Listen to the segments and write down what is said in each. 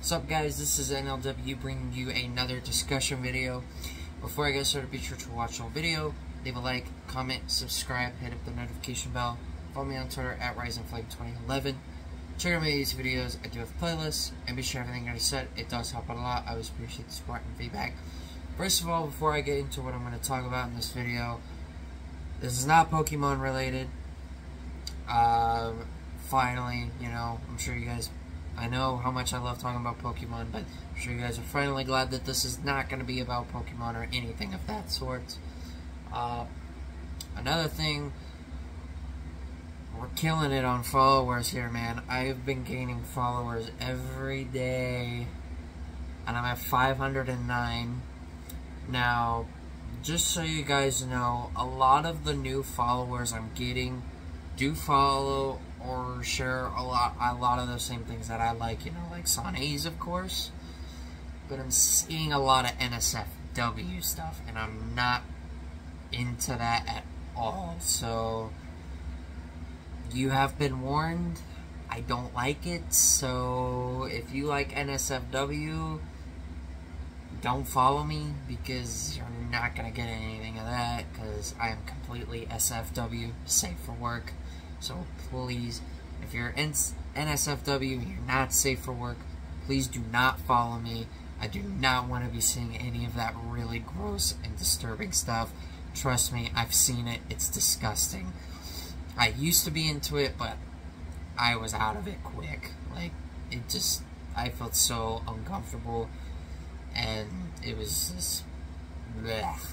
What's up, guys? This is NLW bringing you another discussion video. Before I get started, be sure to watch the whole video, leave a like, comment, subscribe, hit up the notification bell, follow me on Twitter at RisingFlag2011. Check out my YouTube videos. I do have playlists, and be sure everything I said, it does help out a lot. I always appreciate the support and feedback. First of all, before I get into what I'm going to talk about in this video, this is not Pokemon related. Finally, you know, I'm sure you guys, I know how much I love talking about Pokemon, but I'm sure you guys are finally glad that this is not going to be about Pokemon or anything of that sort. Another thing, we're killing it on followers here, man. I've been gaining followers every day, and I'm at 509. Now, just so you guys know, a lot of the new followers I'm getting do follow or share a lot of the same things that I like, you know, like Sanae's, of course. But I'm seeing a lot of NSFW stuff, and I'm not into that at all. So, you have been warned. I don't like it. So, if you like NSFW, don't follow me, because you're not going to get anything of that, because I am completely SFW, safe for work. So please, if you're in NSFW and you're not safe for work, please do not follow me. I do not want to be seeing any of that really gross and disturbing stuff. Trust me, I've seen it. It's disgusting. I used to be into it, but I was out of it quick. Like, it just, I felt so uncomfortable, and it was just, blech.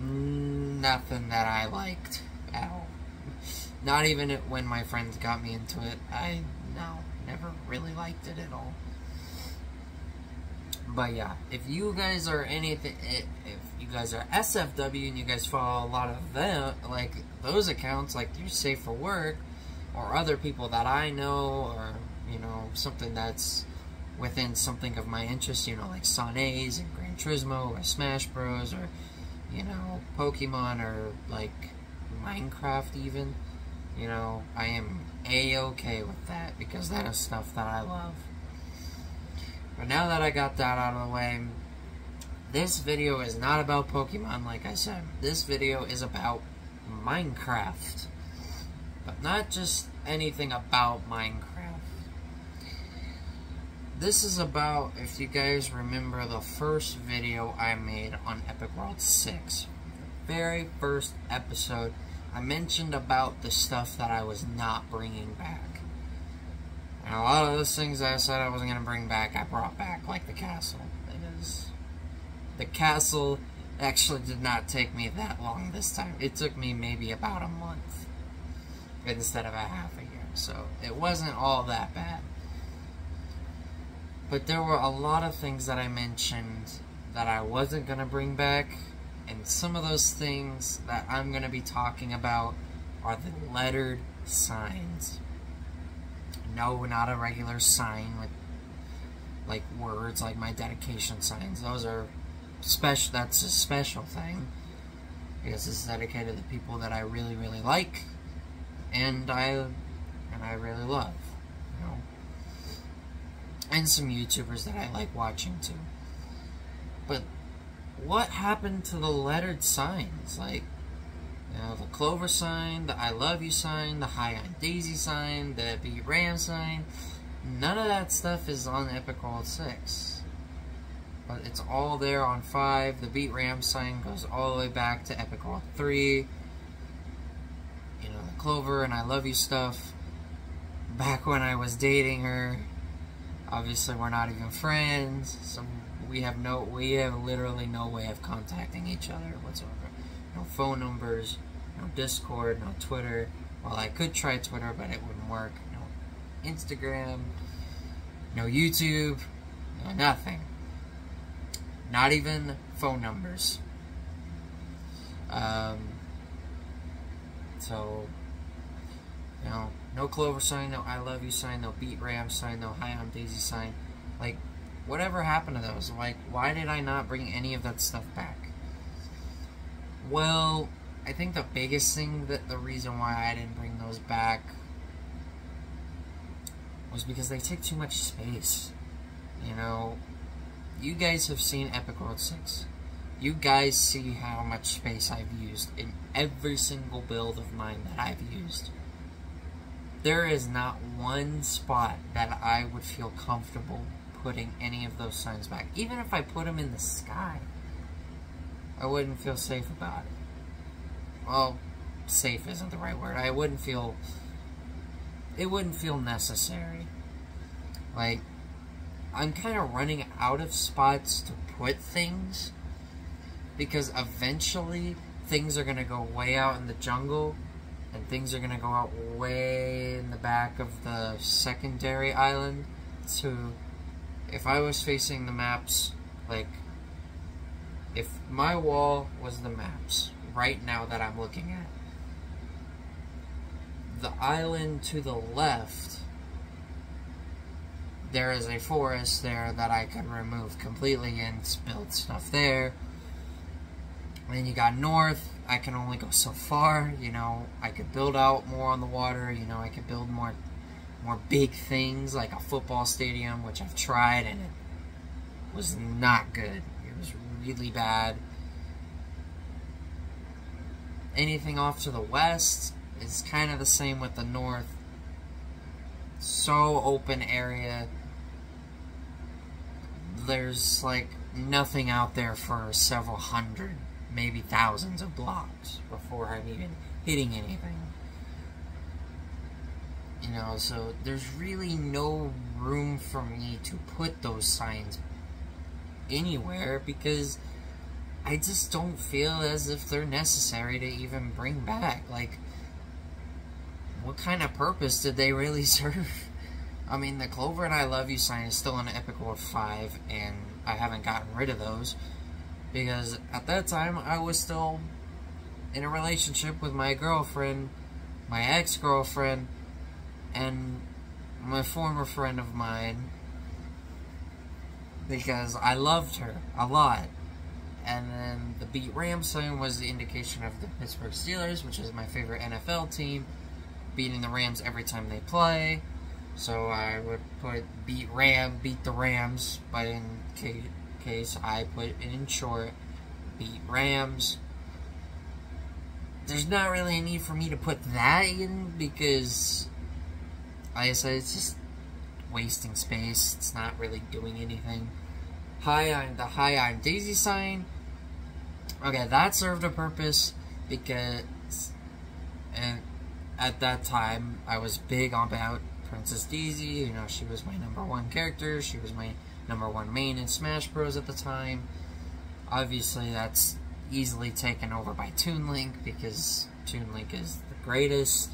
Nothing that I liked at all. Not even when my friends got me into it. Never really liked it at all. But yeah, if you guys are anything, if you guys are SFW and you guys follow a lot of them, like those accounts, like You're Safe for Work, or other people that I know, or, you know, something that's within something of my interest, you know, like Sanae's and Gran Turismo, or Smash Bros, or, you know, Pokemon, or like Minecraft even, you know, I am A-okay with that, because that is stuff that I love. But now that I got that out of the way, this video is not about Pokemon, like I said. This video is about Minecraft. But not just anything about Minecraft. This is about, if you guys remember the first video I made on Epic World 6. The very first episode, I mentioned about the stuff that I was not bringing back. And a lot of those things that I said I wasn't going to bring back, I brought back, like the castle. Because the castle actually did not take me that long this time. It took me maybe about a month instead of a half a year. So it wasn't all that bad. But there were a lot of things that I mentioned that I wasn't going to bring back. And some of those things that I'm going to be talking about are the lettered signs. No, not a regular sign with, like, words like my dedication signs. Those are special. That's a special thing, because it's dedicated to people that I really, really like, and I really love, you know. And some YouTubers that I like watching too. But what happened to the lettered signs? Like, you know, the Clover sign, the I love you sign, the High on Daisy sign, the Beat Ram sign. None of that stuff is on Epic World 6. But it's all there on 5. The Beat Ram sign goes all the way back to Epic World 3. You know, the Clover and I love you stuff, back when I was dating her. Obviously, we're not even friends, so we have literally no way of contacting each other whatsoever. No phone numbers, no Discord, no Twitter. Well, I could try Twitter, but it wouldn't work. No Instagram, no YouTube, no nothing. Not even phone numbers. So, you know, no Clover sign, no I love you sign, no Beat Ram sign, no High on Daisy sign. Like, whatever happened to those? Like, why did I not bring any of that stuff back? Well, I think the biggest thing, that the reason why I didn't bring those back was because they take too much space. You know, you guys have seen Epic World 6. You guys see how much space I've used in every single build of mine that I've used. There is not one spot that I would feel comfortable putting any of those signs back. Even if I put them in the sky, I wouldn't feel safe about it. Well, safe isn't the right word. It wouldn't feel necessary. Like, I'm kind of running out of spots to put things, because eventually things are going to go way out in the jungle, and things are going to go out way in the back of the secondary island. So if I was facing the maps, like, if my wall was the maps right now that I'm looking at, the island to the left, there is a forest there that I could remove completely and build stuff there. And then you got north, I can only go so far, you know. I could build out more on the water, you know. I could build more big things, like a football stadium, which I've tried, and it was not good. It was really bad. Anything off to the west is kind of the same with the north. So open area. There's like nothing out there for several hundred, maybe thousands of blocks before I'm even hitting anything. You know, so there's really no room for me to put those signs anywhere, because I just don't feel as if they're necessary to even bring back. Like, what kind of purpose did they really serve? I mean, the Clover and I Love You sign is still in Epic World 5, and I haven't gotten rid of those, because at that time, I was still in a relationship with my girlfriend, my ex-girlfriend, and my former friend of mine, because I loved her a lot. And then the Beat Rams sign was the indication of the Pittsburgh Steelers, which is my favorite NFL team, beating the Rams every time they play. So I would put beat the Rams, but in case I put it in short, beat Rams. There's not really a need for me to put that in, because, like I said, it's just wasting space. It's not really doing anything. The High I'm Daisy sign, okay, that served a purpose, because at that time I was big about Princess Daisy. You know, she was my #1 character. She was my #1 main in Smash Bros. At the time. Obviously, that's easily taken over by Toon Link, because Toon Link is the greatest,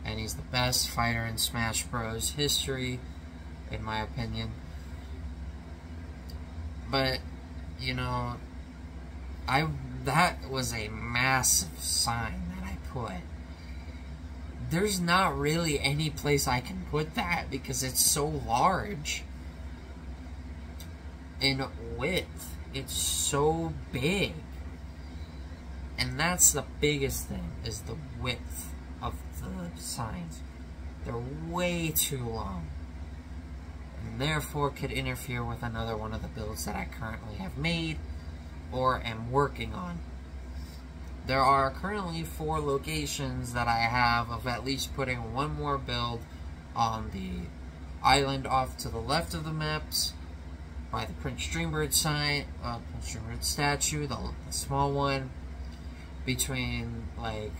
and he's the best fighter in Smash Bros. History, in my opinion. But, you know, that was a massive sign that I put. There's not really any place I can put that, because it's so large in width. It's so big. And that's the biggest thing, is the width of the signs. They're way too long, and therefore could interfere with another one of the builds that I currently have made or am working on. There are currently 4 locations that I have of at least putting one more build on the island off to the left of the maps by the Prince Dreambird sign, Prince Dreambird statue, the small one, between like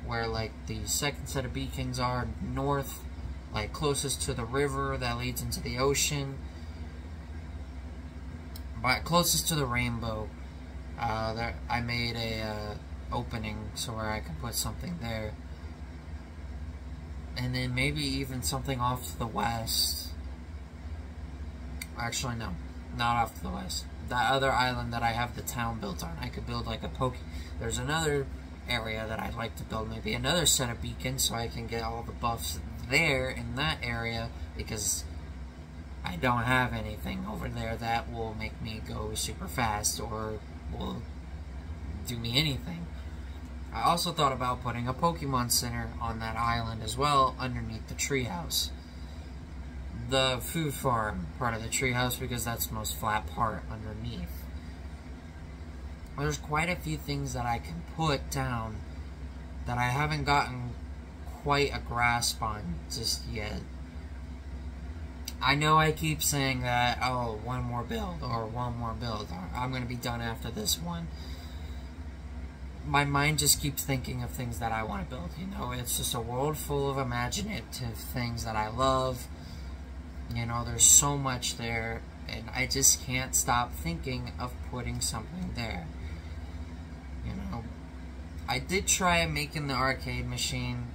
where like the second set of beacons are north, like closest to the river that leads into the ocean, but closest to the rainbow. There I made a opening so where I could put something there, and then maybe even something off to the west. Actually, no, not off to the west. That other island that I have the town built on, I could build like a There's another area that I'd like to build, maybe another set of beacons, so I can get all the buffs there in that area, because I don't have anything over there that will make me go super fast or will do me anything. I also thought about putting a Pokemon Center on that island as well, underneath the treehouse. the food farm part of the treehouse because that's the most flat part underneath. There's quite a few things that I can put down that I haven't gotten quite a grasp on just yet. I know I keep saying that, oh, one more build, or I'm going to be done after this one. My mind just keeps thinking of things that I want to build, you know. It's just a world full of imaginative things that I love. You know, there's so much there, and I just can't stop thinking of putting something there. You know, I did try making the arcade machine.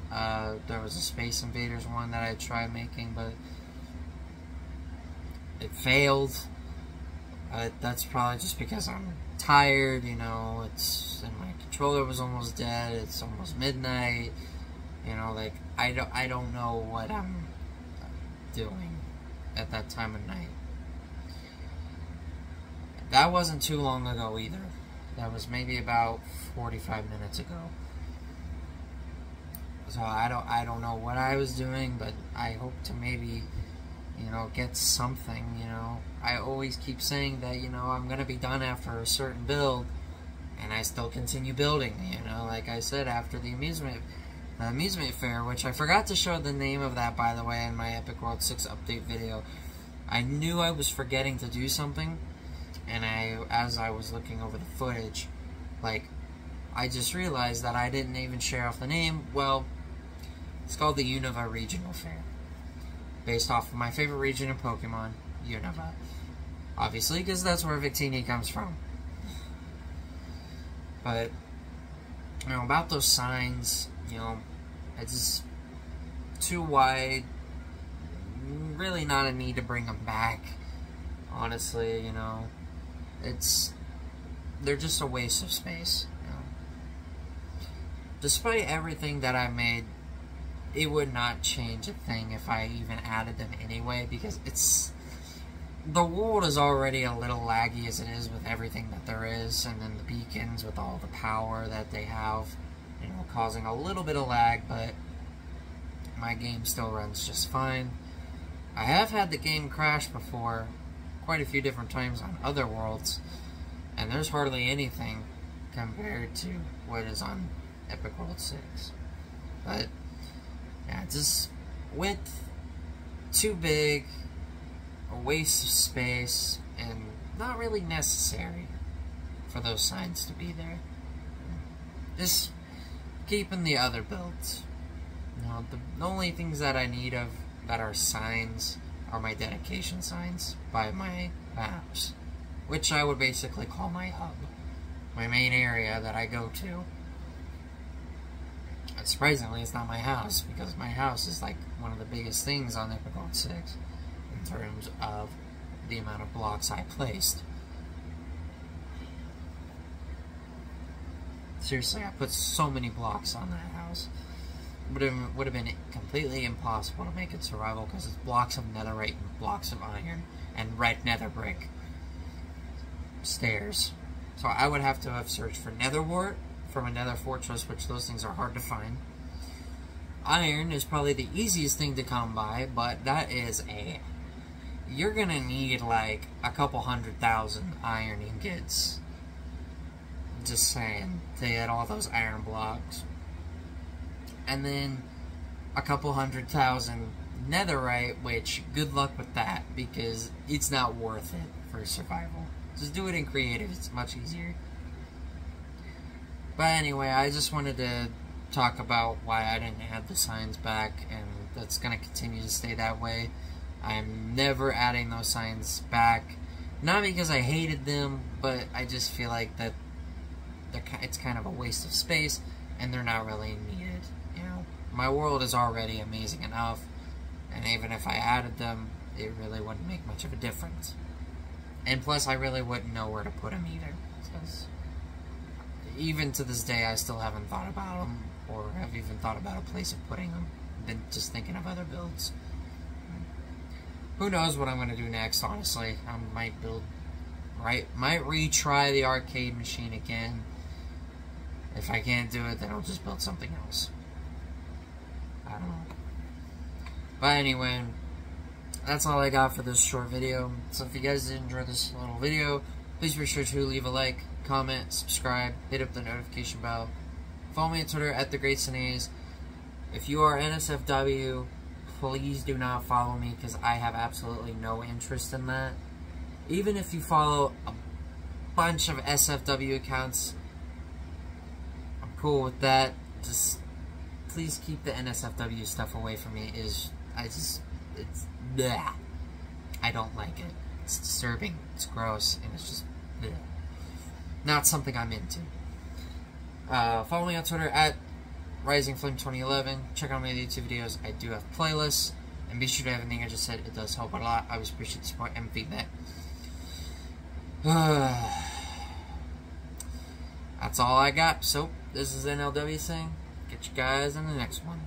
There was a Space Invaders one that I tried making, but it failed. That's probably just because I'm tired, you know, and my controller was almost dead, it's almost midnight, you know, like, I don't know what I'm doing at that time of night. That wasn't too long ago either. That was maybe about 45 minutes ago. So I don't know what I was doing, but I hope to maybe, you know, get something, you know. I always keep saying that, you know, I'm going to be done after a certain build, and I still continue building, you know, like I said, after the amusement fair, which I forgot to show the name of that, by the way, in my Epic World 6 update video. I knew I was forgetting to do something, and as I was looking over the footage, like, I just realized that I didn't even share off the name. Well, it's called the Unova Regional Fair, based off of my favorite region in Pokemon, Unova. Obviously, because that's where Victini comes from. But, you know, about those signs, you know, it's just too wide. Really not a need to bring them back, honestly, you know. They're just a waste of space, you know. Despite everything that I made, it would not change a thing if I even added them anyway, because the world is already a little laggy as it is with everything that there is, and then the beacons with all the power that they have, you know, causing a little bit of lag, but my game still runs just fine. I have had the game crash before, quite a few different times on other worlds, and there's hardly anything compared to what is on Epic World 6. But yeah, just width too big, a waste of space, and not really necessary for those signs to be there. Just keeping the other builds. You know, the only things that I need of that are signs are my dedication signs by my maps, which I would basically call my hub, my main area that I go to. And surprisingly, it's not my house, because my house is like one of the biggest things on Epic World 6 in terms of the amount of blocks I placed. Seriously, I put so many blocks on that house. Would have been completely impossible to make it survival, because it's blocks of netherite and blocks of iron and red nether brick stairs. So I would have to have searched for nether wart from a nether fortress, which those things are hard to find. Iron is probably the easiest thing to come by, but that is you're gonna need like a couple 100,000 iron ingots. Just saying, to get all those iron blocks. And then a couple 100,000 netherite, which good luck with that, because it's not worth it for survival. Just do it in creative, it's much easier. But anyway, I just wanted to talk about why I didn't add the signs back, and that's going to continue to stay that way. I'm never adding those signs back, not because I hated them, but I just feel like that it's kind of a waste of space, and they're not really needed. You know, my world is already amazing enough, and even if I added them, it really wouldn't make much of a difference. And plus, I really wouldn't know where to put them either, because even to this day, I still haven't thought about them, or have even thought about a place of putting them. Been just thinking of other builds. Who knows what I'm going to do next, honestly. I might might retry the arcade machine again. If I can't do it, then I'll just build something else. I don't know. But anyway, that's all I got for this short video. So if you guys did enjoy this little video, please be sure to leave a like, comment, subscribe, hit up the notification bell. Follow me on Twitter at TheGreatSineZ. If you are NSFW, please do not follow me because I have absolutely no interest in that. Even if you follow a bunch of SFW accounts, I'm cool with that. Just please keep the NSFW stuff away from me. It's bleh. I don't like it. It's disturbing. It's gross, and it's just bleh. Not something I'm into. Follow me on Twitter at RisingFlame2011. Check out my YouTube videos. I do have playlists. And be sure to have everything I just said. It does help a lot. I always appreciate the support and feedback. That's all I got. So, this is NLW saying, get you guys in the next one.